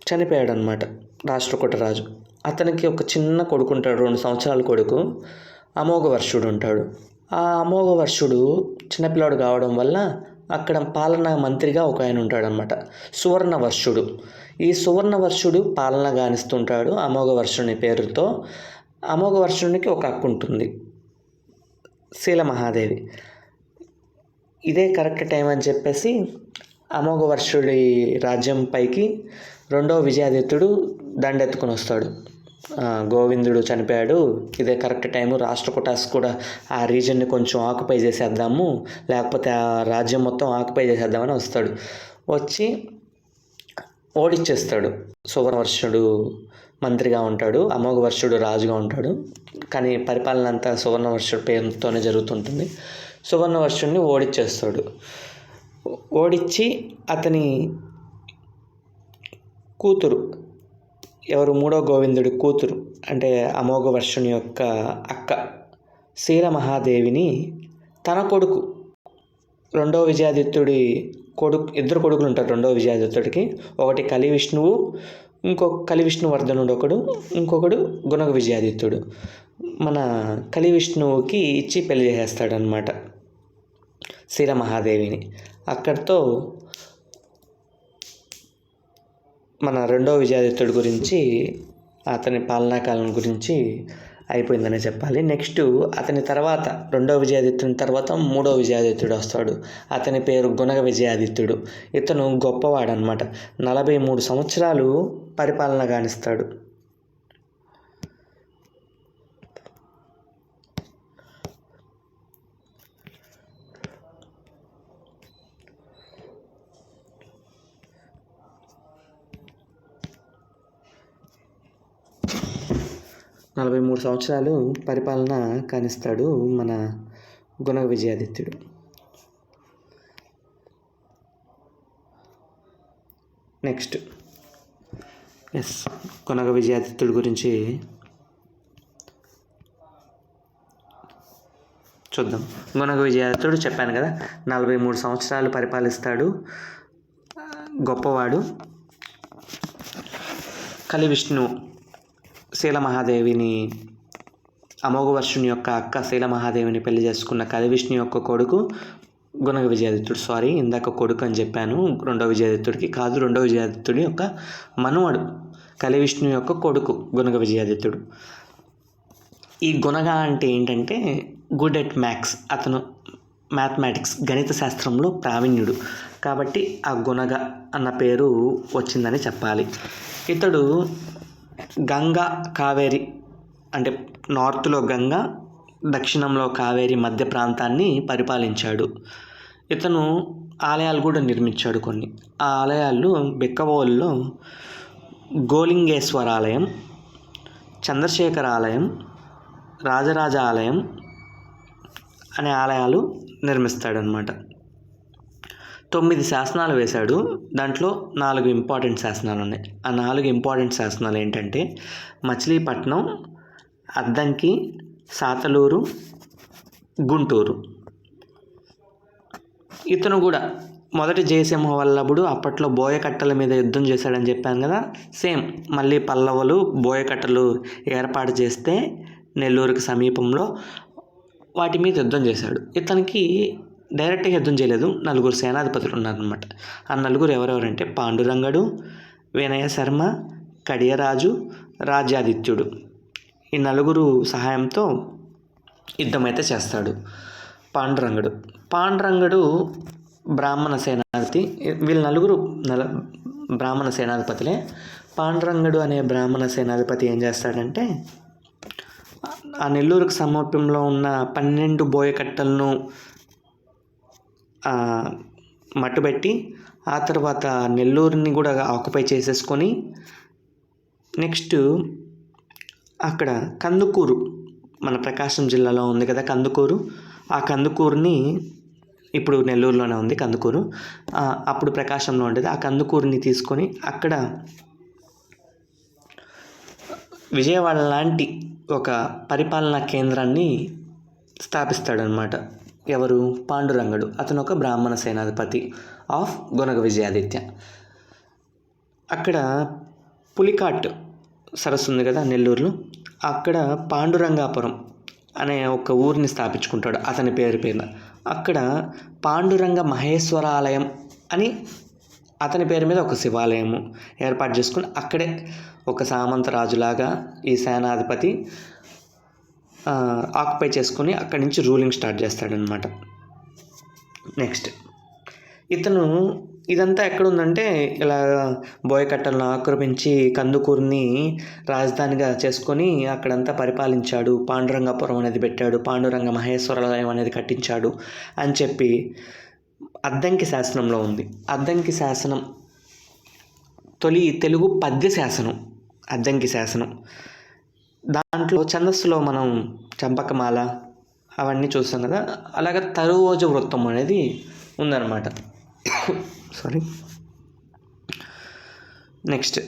చనిపోయాడనమాట, రాష్ట్రకూట రాజు. అతనికి ఒక చిన్న కొడుకు ఉంటాడు, 2 సంవత్సరాల కొడుకు, అమోఘవర్షుడు ఉంటాడు. ఆ అమోఘవర్షుడు చిన్నపిల్లాడు కావడం వల్ల అక్కడ పాలనా మంత్రిగా ఒక ఆయన ఉంటాడనమాట, సువర్ణవర్షుడు. ఈ సువర్ణవర్షుడు పాలన గానిస్తుంటాడు అమోఘవర్షుని పేరుతో. అమోఘవర్షునికి ఒక అక్క ఉంటుంది, శీలమహాదేవి. ఇదే కరెక్ట్ టైం అని చెప్పేసి అమోఘవర్షుడి రాజ్యం పైకి రెండవ విజయాదిత్యుడు దండెత్తుకుని వస్తాడు. గోవిందుడు చనిపోయాడు, ఇదే కరెక్ట్ టైము, రాష్ట్రకూటాస్ కూడా ఆ రీజన్ని కొంచెం ఆక్యుపై చేసేద్దాము, లేకపోతే ఆ రాజ్యం మొత్తం ఆక్యుపై చేసేద్దామని వస్తాడు. వచ్చి ఓడిచ్చేస్తాడు. సువర్ణవర్షుడు మంత్రిగా ఉంటాడు, అమోఘవర్షుడు రాజుగా ఉంటాడు. కానీ పరిపాలన అంతా సువర్ణవర్షుడి పేరుతోనే జరుగుతుంటుంది. సువర్ణవర్షుడిని ఓడిచ్చేస్తాడు. ఓడించి అతని కూతురు, ఎవరు? మూడో గోవిందుడి కూతురు, అంటే అమోఘవర్షుని యొక్క అక్క శీలమహాదేవిని తన కొడుకు, రెండవ విజయాదిత్యుడి కొడుకు, 2 కొడుకులు ఉంటారు రెండవ విజయాదిత్యుడికి. ఒకటి కలి విష్ణువు, కలి విష్ణువర్ధనుడు ఇంకొకడు గుణగ విజయాదిత్యుడు. మన కలి విష్ణువుకి ఇచ్చి పెళ్లి చేసేస్తాడనమాట శీలమహాదేవిని. అక్కడితో మన రెండవ విజయాదిత్యుడి గురించి, అతని పాలనాకాలం గురించి అయిపోయిందనే చెప్పాలి. నెక్స్ట్ అతని తర్వాత, రెండవ విజయాదిత్యుని తర్వాత మూడవ విజయాదిత్యుడు వస్తాడు. అతని పేరు గుణగ విజయాదిత్యుడు. ఇతను గొప్పవాడనమాట. 43 సంవత్సరాలు పరిపాలన గానిస్తాడు. పరిపాలన కానిస్తాడు మన గుణగ విజయాదిత్యుడు. నెక్స్ట్ గుణగ విజయాదిత్యుడి గురించి చూద్దాం. గుణగ విజయాదిత్యుడు చెప్పాను కదా, 43 సంవత్సరాలు పరిపాలిస్తాడు, గొప్పవాడు. కలి విష్ణు శీలమహాదేవిని, అమోఘవర్షుని యొక్క అక్క శీలమహాదేవిని పెళ్లి చేసుకున్న కలి విష్ణు యొక్క కొడుకు గుణగ విజయాదిత్యుడు. ఇందాక కొడుకు అని చెప్పాను, రెండవ విజయాదిత్యుడికి కాదు, రెండవ విజయాదిత్యుడి యొక్క మనుమడు, కలి విష్ణు యొక్క కొడుకు గుణగ విజయాదిత్యుడు. ఈ గుణగ అంటే ఏంటంటే గుడ్ ఎట్ మ్యాథ్స్, అతను మ్యాథమెటిక్స్, గణిత శాస్త్రంలో ప్రావీణ్యుడు. కాబట్టి ఆ గుణగ అన్న పేరు వచ్చిందని చెప్పాలి. ఇతడు గంగా కావేరి, అంటే నార్త్లో గంగా, దక్షిణంలో కావేరి మధ్య ప్రాంతాన్ని పరిపాలించాడు. ఇతను ఆలయాలు కూడా నిర్మించాడు కొన్ని. ఆ ఆలయాలు బెక్కవోలులో గోలింగేశ్వర ఆలయం, చంద్రశేఖర ఆలయం, రాజరాజ ఆలయం అనే ఆలయాలు నిర్మిస్తాడనమాట. 9 శాసనాలు వేశాడు. దాంట్లో 4 ఇంపార్టెంట్ శాసనాలు ఉన్నాయి. ఆ 4 ఇంపార్టెంట్ శాసనాలు ఏంటంటే మచిలీపట్నం, అద్దంకి, సాతలూరు, గుంటూరు. ఇతను కూడా మొదటి జయసింహ వల్లభుడు అప్పట్లో బోయకట్టల మీద యుద్ధం చేశాడని చెప్పాను కదా, సేమ్ మళ్ళీ పల్లవులు బోయకట్టలు ఏర్పాటు చేస్తే నెల్లూరుకి సమీపంలో వాటి మీద యుద్ధం చేశాడు. ఇతనికి డైరెక్ట్గా యుద్ధం చేయలేదు, 4 సేనాధిపతులు ఉన్నారనమాట. ఆ 4 ఎవరెవరంటే పాండురంగడు, వినయ శర్మ, కడియరాజు, రాజ్యాదిత్యుడు. ఈ 4 సహాయంతో యుద్ధం అయితే చేస్తాడు. పాండురంగడు పాండురంగడు బ్రాహ్మణ సేనాధిపతి. వీళ్ళు నలుగురు బ్రాహ్మణ సేనాధిపతులే. పాండురంగడు అనే బ్రాహ్మణ సేనాధిపతి ఏం చేస్తాడంటే ఆ నెల్లూరుకు సమీపంలో ఉన్న 12 బోయకట్టలను మట్టుబెట్టి ఆ తర్వాత నెల్లూరుని కూడా ఆక్యుపై చేసేసుకొని నెక్స్ట్ అక్కడ కందుకూరు, మన ప్రకాశం జిల్లాలో ఉంది కదా కందుకూరు, ఆ కందుకూరుని, ఇప్పుడు నెల్లూరులోనే ఉంది కందుకూరు, అప్పుడు ప్రకాశంలో ఉండేది. ఆ కందుకూరుని తీసుకొని అక్కడ విజయవాడ లాంటి ఒక పరిపాలనా కేంద్రాన్ని స్థాపిస్తాడనమాట. ఎవరు? పాండురంగడు. అతను ఒక బ్రాహ్మణ సేనాధిపతి ఆఫ్ గొనగ విజయాదిత్య. అక్కడ పులికాట్ సరస్సు ఉంది కదా నెల్లూరులో, అక్కడ పాండురంగాపురం అనే ఒక ఊరిని స్థాపించుకుంటాడు అతని పేరున. అక్కడ పాండురంగ మహేశ్వరాలయం అని అతని పేరు మీద ఒక శివాలయము ఏర్పాటు చేసుకుని అక్కడే ఒక సామంతరాజులాగా ఈ సేనాధిపతి ఆక్యుపై చేసుకుని అక్కడి నుంచి రూలింగ్ స్టార్ట్ చేస్తాడనమాట. నెక్స్ట్ ఇతను ఇదంతా ఎక్కడుందంటే ఇలా బోయకట్టలను ఆక్రమించి కందుకూరుని రాజధానిగా చేసుకొని అక్కడంతా పరిపాలించాడు, పాండురంగపురం అనేది పెట్టాడు, పాండురంగ మహేశ్వరాలయం అనేది కట్టించాడు అని చెప్పి అద్దంకి శాసనంలో ఉంది. అద్దంకి శాసనం తొలి తెలుగు పద్య శాసనం అద్దంకి శాసనం. దాంట్లో ఛందస్సులో మనం చంపకమాల అవన్నీ చూస్తాం కదా, అలాగే తరువోజ వృత్తం అనేది ఉందన్నమాట. సారీ. నెక్స్ట్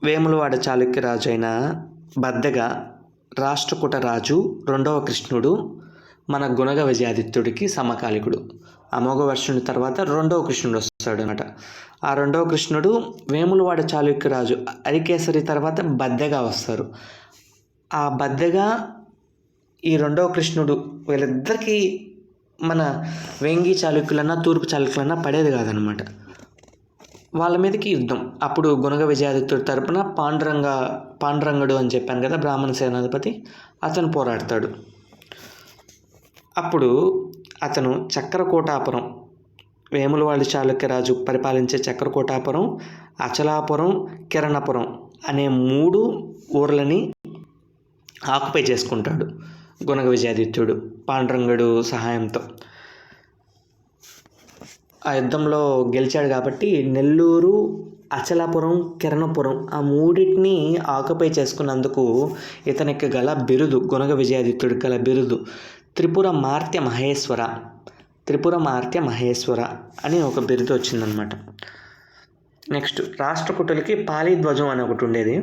వేములవాడ చాళుక్య రాజు అయిన బద్దెగా రాష్ట్రకూట రాజు 2వ కృష్ణుడు మన గుణగ విజయాదిత్యుడికి సమకాలికుడు. అమోఘవర్షుని తర్వాత 2వ కృష్ణుడు వస్తాడు అనమాట. ఆ 2వ కృష్ణుడు వేములవాడ చాళుక్య రాజు అరికేసరి తర్వాత బద్దెగా వస్తారు. ఆ బద్దెగా ఈ 2వ కృష్ణుడు వీళ్ళిద్దరికీ మన వేంగి చాళుక్యులన్నా తూర్పు చాళుక్యులన్నా పడేది కాదనమాట. వాళ్ళ మీదకి యుద్ధం. అప్పుడు గుణగ విజయాదిత్యుడి తరపున పాండురంగడు అని చెప్పాను కదా బ్రాహ్మణ సేనాధిపతి, అతను పోరాడతాడు. అప్పుడు అతను చక్రకోటాపురం, వేములవాడ చాళుక్యరాజు పరిపాలించే చక్రకోటాపురం, అచలాపురం, కిరణపురం అనే 3 ఊర్లని ఆక్యుపై చేసుకుంటాడు గుణగ విజయాదిత్యుడు పాండురంగడు సహాయంతో. ఆ యుద్ధంలో గెలిచాడు కాబట్టి నెల్లూరు, అచలాపురం, కిరణపురం ఆ 3టిని ఆక్యుపై చేసుకున్నందుకు ఇతనికి గల బిరుదు, గుణగ విజయాదిత్యుడికి గల బిరుదు త్రిపుర మార్త్య మహేశ్వర అని ఒక బిరుదు వచ్చిందనమాట. నెక్స్ట్ రాష్ట్రకూటులకి పాలిధ్వజం అని ఒకటి ఉండేది.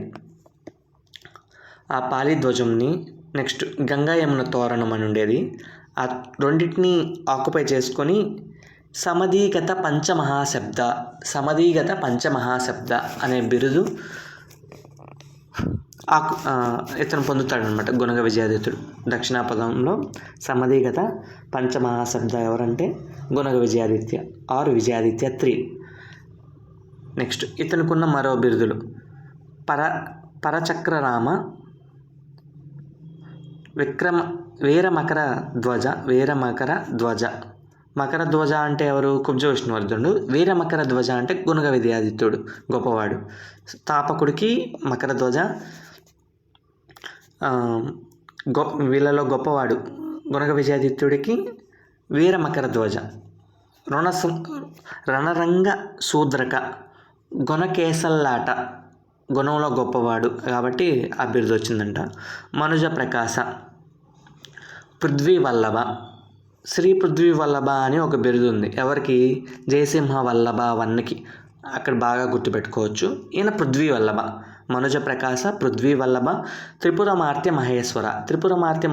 ఆ పాలిధ్వజంని నెక్స్ట్ గంగా యమున తోరణం అని ఉండేది. ఆ రెండింటిని ఆక్యుపై చేసుకొని సమధీగత పంచమహాశబ్ద అనే బిరుదు ఇతను పొందుతాడనమాట గుణగ విజయాదిత్యుడు. దక్షిణాపదంలో సమధీగత పంచమహాశబ్ద ఎవరంటే గుణగ విజయాదిత్య ఆర్ విజయాదిత్య 3. నెక్స్ట్ ఇతనుకున్న మరో బిరుదులు పరచక్రరామ, వీరమకర ధ్వజ. మకర ధ్వజ అంటే ఎవరు? కుబ్జ విష్ణువర్ధనుడు. వీరమకర ధ్వజ అంటే గుణగ విజయాదిత్యుడు గొప్పవాడు. తాపకుడికి మకర ధ్వజ, వీళ్ళలో గొప్పవాడు గుణగ విజయాదిత్యుడికి వీరమకర ధ్వజ. రణరంగ శూద్రక, గుణకేసల్లాట, గుణంలో గొప్పవాడు కాబట్టి ఆ బిరుదు వచ్చిందంట. మనుజ ప్రకాశ, పృథ్వీవల్లభ, శ్రీ పృథ్వీవల్లభ అని ఒక బిరుదు ఉంది ఎవరికి? జయసింహ వల్లభ 1కి. అక్కడ బాగా గుర్తుపెట్టుకోవచ్చు. ఈయన పృథ్వీవల్లభ, మనుజ ప్రకాశ, పృథ్వీవల్లభ, త్రిపురమార్త్య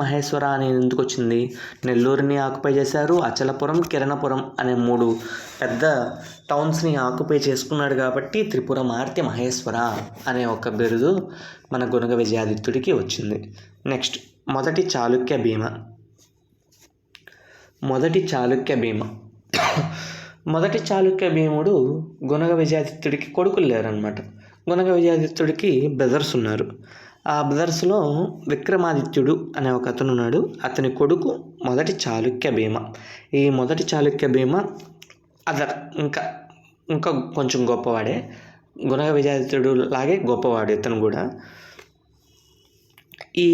మహేశ్వర అని ఎందుకు వచ్చింది? నెల్లూరుని ఆక్యుపై చేశారు, అచలపురం, కిరణపురం అనే 3 పెద్ద టౌన్స్ని ఆక్యుపై చేసుకున్నాడు కాబట్టి త్రిపురమార్త్య మహేశ్వర అనే ఒక బిరుదు మన గుణగ విజయాదిత్యుడికి వచ్చింది. నెక్స్ట్ మొదటి చాళుక్య భీముడు గుణగ విజయాదిత్యుడికి కొడుకులు లేరనమాట. గుణగ విజయాదిత్యుడికి బ్రదర్స్ ఉన్నారు. ఆ బ్రదర్స్లో విక్రమాదిత్యుడు అనే ఒక అతను ఉన్నాడు. అతని కొడుకు మొదటి చాళుక్య భీమ. ఈ మొదటి చాళుక్య భీమ అదర్ ఇంకా కొంచెం గొప్పవాడే. గుణగ విజయాదిత్యుడు లాగే గొప్పవాడు ఇతను కూడా. ఈ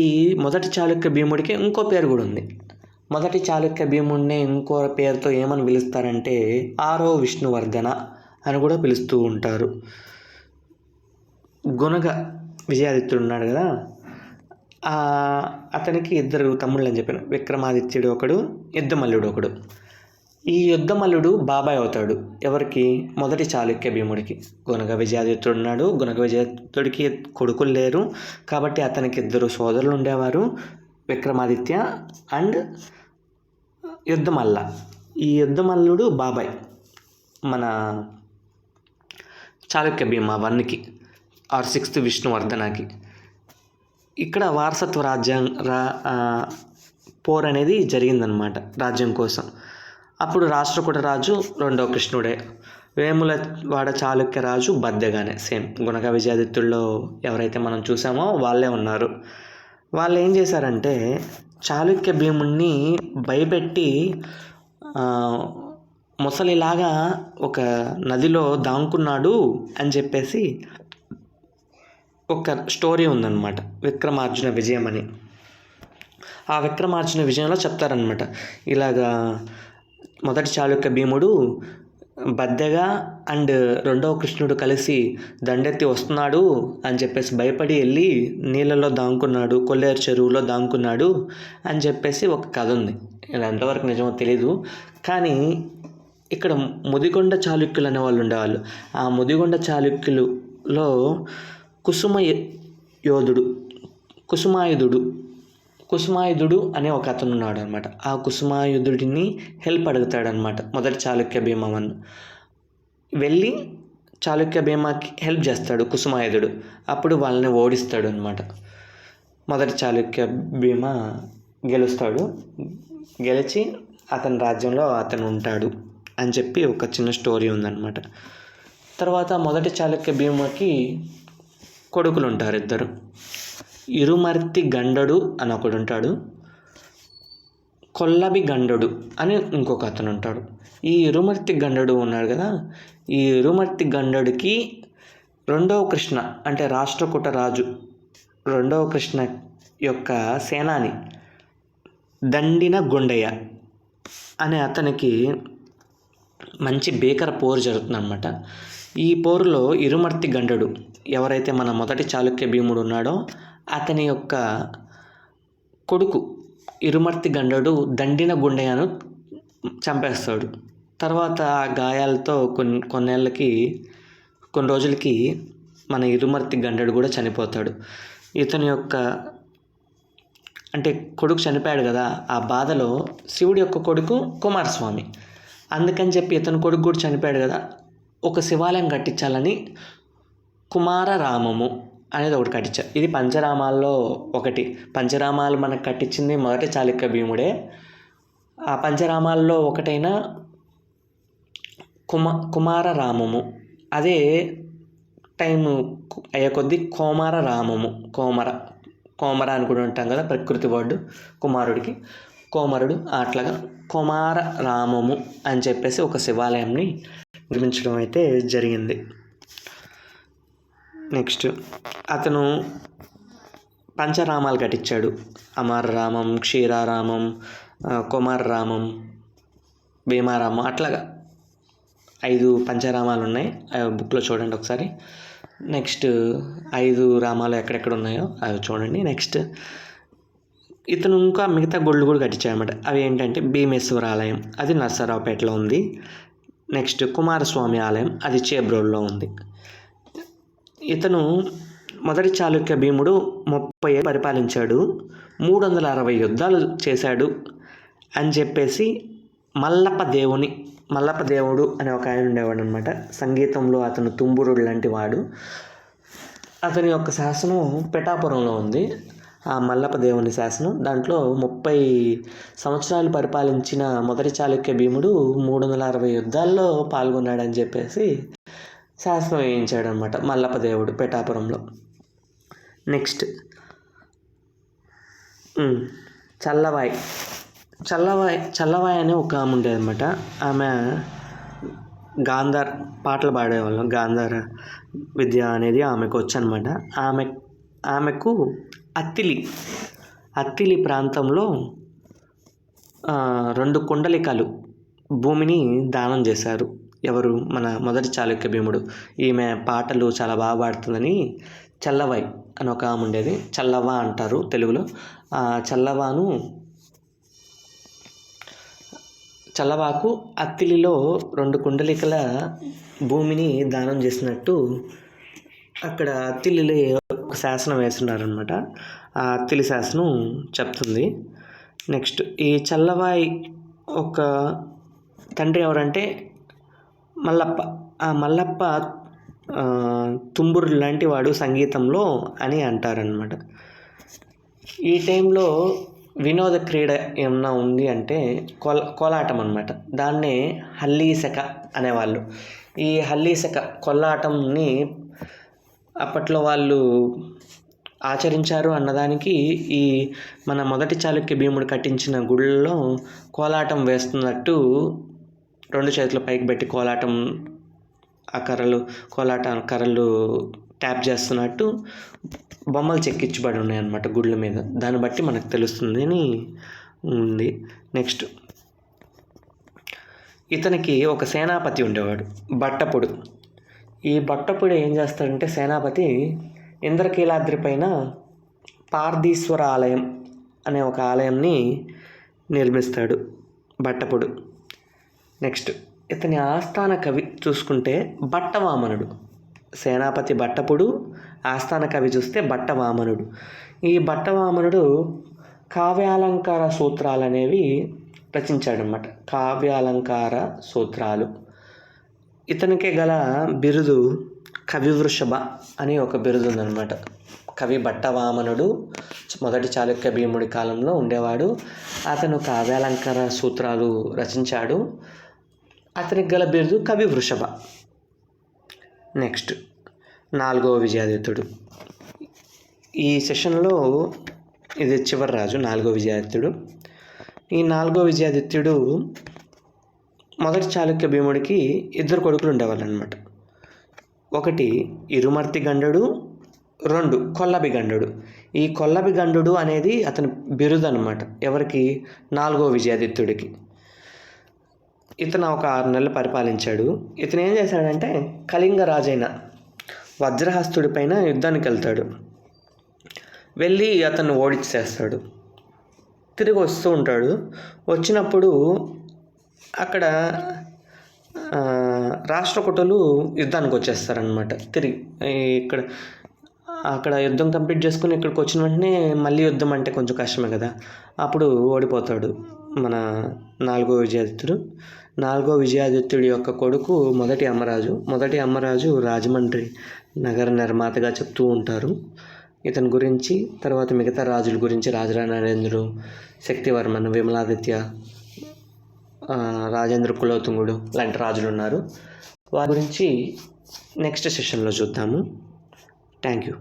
మొదటి చాళుక్య భీముడికి ఇంకో పేరు కూడా ఉంది. మొదటి చాళుక్య భీముడిని ఇంకో పేరుతో ఏమని పిలుస్తారంటే ఆరో విష్ణువర్ధన అని కూడా పిలుస్తూ ఉంటారు. గుణగ విజయాదిత్యుడు ఉన్నాడు కదా, అతనికి ఇద్దరు తమ్ముళ్ళు అని చెప్పాను. విక్రమాదిత్యుడు ఒకడు, యుద్ధమల్లుడు ఒకడు. ఈ యుద్ధమల్లుడు బాబాయ్ అవుతాడు ఎవరికి? మొదటి చాళుక్య భీముడికి. గుణగ విజయాదిత్యుడు ఉన్నాడు. గుణగ విజయాదిత్యుడికి కొడుకులు లేరు కాబట్టి అతనికి ఇద్దరు సోదరులు ఉండేవారు, విక్రమాదిత్య అండ్ యుద్ధమల్ల. ఈ యుద్ధమల్లుడు బాబాయ్ మన చాళుక్య భీమ 1కి ఆర్ 6th విష్ణువర్ధనకి. ఇక్కడ వారసత్వ పోర్ అనేది జరిగిందనమాట రాజ్యం కోసం. అప్పుడు రాష్ట్రకూట రాజు 2వ కృష్ణుడే, వేములవాడ చాళుక్య రాజు బద్దెగానే. సేమ్ గుణగ విజయాదిత్యుల్లో ఎవరైతే మనం చూసామో వాళ్ళే ఉన్నారు. వాళ్ళు ఏం చేశారంటే చాళుక్య భీముణ్ణి భయపెట్టి ముసలిలాగా ఒక నదిలో దాంకున్నాడు అని చెప్పేసి ఒక స్టోరీ ఉందన్నమాట, విక్రమార్జున విజయం అని. ఆ విక్రమార్జున విజయంలో చెప్తారనమాట, ఇలాగా మొదటి చాళుక్య భీముడు బద్దెగా అండ్ 2వ కృష్ణుడు కలిసి దండెత్తి వస్తున్నాడు అని చెప్పేసి భయపడి వెళ్ళి నీళ్ళలో దాంకున్నాడు, కొల్లేరు చెరువులో దాంకున్నాడు అని చెప్పేసి ఒక కథ ఉంది. ఇలా ఎంతవరకు నిజమో తెలీదు. కానీ ఇక్కడ ముదిగొండ చాళుక్యులు అనే వాళ్ళు ఉండేవాళ్ళు. ఆ ముదిగొండ చాళుక్యులలో కుసుమాయుధుడు అనే ఒక అతను ఉన్నాడు అనమాట. ఆ కుసుమాయుధుడిని హెల్ప్ అడుగుతాడనమాట మొదటి చాళుక్య భీమవన్. వెళ్ళి చాళుక్య భీమకి హెల్ప్ చేస్తాడు కుసుమాయుధుడు. అప్పుడు వాళ్ళని ఓడిస్తాడు అనమాట. మొదటి చాళుక్య భీమ గెలుస్తాడు. గెలిచి అతని రాజ్యంలో అతను ఉంటాడు అని చెప్పి ఒక చిన్న స్టోరీ ఉందన్నమాట. తర్వాత మొదటి చాళుక్య భీమకి కొడుకులు ఉంటారు ఇద్దరు. ఇరుమర్తి గండడు అని ఒకడు ఉంటాడు, కొల్లబి గండడు అని ఇంకొక అతను ఉంటాడు. ఈ ఇరుమర్తి గండడు ఉన్నాడు కదా, ఈ ఇరుమర్తి గండడికి 2వ కృష్ణ అంటే రాష్ట్రకూట రాజు 2వ కృష్ణ యొక్క సేనాని దండిన గుండయ్య అనే అతనికి మంచి భీకర పోరు జరుగుతుందన్నమాట. ఈ పోరులో ఇరుమర్తి గండడు ఎవరైతే మన మొదటి చాళుక్య భీముడు ఉన్నాడో అతని యొక్క కొడుకు ఇరుమర్తి గండడు దండిన గుండయ్యను చంపేస్తాడు. తర్వాత ఆ గాయాలతో కొన్ని రోజులకి మన ఇరుమర్తి గండడు కూడా చనిపోతాడు. ఇతని యొక్క అంటే కొడుకు చనిపోయాడు కదా, ఆ బాధలో శివుడి యొక్క కొడుకు కుమారస్వామి, అందుకని చెప్పి ఇతని కొడుకు కూడా చనిపోయాడు కదా, ఒక శివాలయం కట్టించాలని కుమారరామము అనేది ఒకటి కట్టించారు. ఇది పంచరామాల్లో ఒకటి. పంచరామాలు మనకు కట్టించింది మొదటి చాళుక్య భీముడే. ఆ పంచరామాల్లో ఒకటైన కుమారరామము, అదే టైం అయ్యే కొద్దీ కోమరరామము, కోమర అని కూడా ఉంటాం కదా ప్రకృతి వర్డ్ కుమారుడికి, కోమరుడు, అట్లాగా కుమారరామము అని చెప్పేసి ఒక శివాలయంని నిర్మించడం అయితే జరిగింది. నెక్స్ట్ అతను పంచరామాలు కట్టించాడు. అమరరామం, క్షీరారామం, కుమారరామం, భీమారామం, అట్లాగా 5 పంచరామాలు ఉన్నాయి. బుక్లో చూడండి ఒకసారి. నెక్స్ట్ 5 రామాలు ఎక్కడెక్కడ ఉన్నాయో అవి చూడండి. నెక్స్ట్ ఇతను ఇంకా మిగతా గుళ్ళు కూడా కట్టించాడు అనమాట. అవి ఏంటంటే భీమేశ్వర ఆలయం, అది నర్సరావుపేటలో ఉంది. నెక్స్ట్ కుమారస్వామి ఆలయం, అది చేబ్రోల్లో ఉంది. ఇతను మొదటి చాళుక్య భీముడు 30 ఏళ్ళు పరిపాలించాడు, 360 యుద్ధాలు చేశాడు అని చెప్పేసి మల్లప్ప దేవుడు అనే ఒక ఆయన ఉండేవాడు అనమాట. సంగీతంలో అతను తుంబురుడు లాంటి వాడు. అతని యొక్క శాసనం పిఠాపురంలో ఉంది, ఆ మల్లప్ప దేవుని శాసనం. దాంట్లో 30 సంవత్సరాలు పరిపాలించిన మొదటి చాళుక్య భీముడు 360 యుద్ధాల్లో పాల్గొన్నాడని చెప్పేసి శాసనం వేయించాడు అనమాట మల్లప్ప దేవుడు పిఠాపురంలో. నెక్స్ట్ ఉమ్, చల్లవాయ్ చల్లవాయ్ అనే ఒక ఆమె ఉండేది అనమాట. ఆమె గాంధార్ పాటలు పాడేవాళ్ళం. గాంధార విద్య అనేది ఆమెకు వచ్చనమాట. ఆమెకు అత్తిలి ప్రాంతంలో 2 కుండలికలు భూమిని దానం చేశారు. ఎవరు? మన మొదటి చాళుక్య భీముడు. ఈమె పాటలు చాలా బాగా పాడుతుందని చల్లవాయ్ అని ఒక ఆమె ఉండేది. చల్లవ అంటారు తెలుగులో. ఆ చల్లవాకు అత్తిలిలో 2 కుండలికల భూమిని దానం చేసినట్టు అక్కడ అత్తిలిలో ఒక శాసనం వేస్తున్నారనమాట. ఆ అత్తిలి శాసనం చెప్తుంది. నెక్స్ట్ ఈ చల్లవాయ్ ఒక తండ్రి ఎవరంటే మల్లప్ప. ఆ మల్లప్ప తుంబురు లాంటి వాడు సంగీతంలో అని అంటారనమాట. ఈ టైంలో వినోద క్రీడ ఏమన్నా ఉంది అంటే కోలాటం అనమాట. దాన్నే హల్లీసెక అనేవాళ్ళు. ఈ హల్లీసెక కోలాటంని అప్పట్లో వాళ్ళు ఆచరించారు అన్నదానికి ఈ మన మొదటి చాళుక్య భీముడు కట్టించిన గుళ్ళలో కోలాటం వేస్తున్నట్టు 2 చేతులు పైకి పెట్టి కోలాటం కర్రలు ట్యాప్ చేస్తున్నట్టు బొమ్మలు చెక్కించబడి ఉన్నాయన్నమాట గుళ్ళ మీద. దాన్ని బట్టి మనకు తెలుస్తుంది అని ఉంది. నెక్స్ట్ ఇతనికి ఒక సేనాపతి ఉండేవాడు, బట్టపుడు. ఈ బట్టపుడు ఏం చేస్తాడంటే సేనాపతి ఇంద్రకీలాద్రి పైన పార్థీశ్వర ఆలయం అనే ఒక ఆలయంని నిర్మిస్తాడు బట్టపుడు. నెక్స్ట్ ఇతని ఆస్థాన కవి చూసుకుంటే బట్టవామనుడు. సేనాపతి బట్టపుడు, ఆస్థాన కవి చూస్తే బట్టవామనుడు. ఈ బట్టవామనుడు కావ్యాలంకార సూత్రాలు అనేవి రచించాడనమాట. కావ్యాలంకార సూత్రాలు. ఇతనికే గల బిరుదు కవివృషభ అని ఒక బిరుదు ఉందన్నమాట. కవి బట్టవామనుడు మొదటి చాళుక్య భీముడి కాలంలో ఉండేవాడు. అతను కావ్యాలంకార సూత్రాలు రచించాడు. అతనికి గల బిరుదు కవివృషభ. నెక్స్ట్ 4వ విజయాదిత్యుడు. ఈ సెషన్లో ఇది చివరి రాజు, 4వ విజయాదిత్యుడు. ఈ 4వ విజయాదిత్యుడు మొదటి చాళుక్య భీముడికి 2 కొడుకులు ఉండేవాళ్ళు అనమాట. 1 ఇరుమర్తి గండడు, 2 కొల్లబి గండడు. ఈ కొల్లబి గండడు అనేది అతని బిరుదు అనమాట. ఎవరికి? 4వ విజయాదిత్యుడికి. ఇతను ఒక 6 నెలలు పరిపాలించాడు. ఇతను ఏం చేశాడంటే కళింగ రాజైన వజ్రహస్తుడి పైన యుద్ధానికి వెళ్తాడు. వెళ్ళి అతన్ని ఓడించేస్తాడు. తిరిగి వస్తూ ఉంటాడు. వచ్చినప్పుడు అక్కడ రాష్ట్రకూటులు యుద్ధానికి వచ్చేస్తారనమాట. తిరిగి అక్కడ యుద్ధం కంప్లీట్ చేసుకుని ఇక్కడికి వచ్చిన వెంటనే మళ్ళీ యుద్ధం అంటే కొంచెం కష్టమే కదా. అప్పుడు ఓడిపోతాడు మన 4వ విజయాదిత్యుడు. 4వ విజయాదిత్యుడి యొక్క కొడుకు మొదటి అమ్మరాజు రాజమండ్రి నగర నిర్మాతగా చెప్తూ ఉంటారు ఇతని గురించి. తర్వాత మిగతా రాజుల గురించి రాజరాజేంద్రుడు, శక్తివర్మన్, విమలాదిత్య, రాజేంద్ర కులోతుంగుడు లాంటి రాజులు ఉన్నారు. వారి గురించి నెక్స్ట్ సెషన్లో చూద్దాము. Thank you.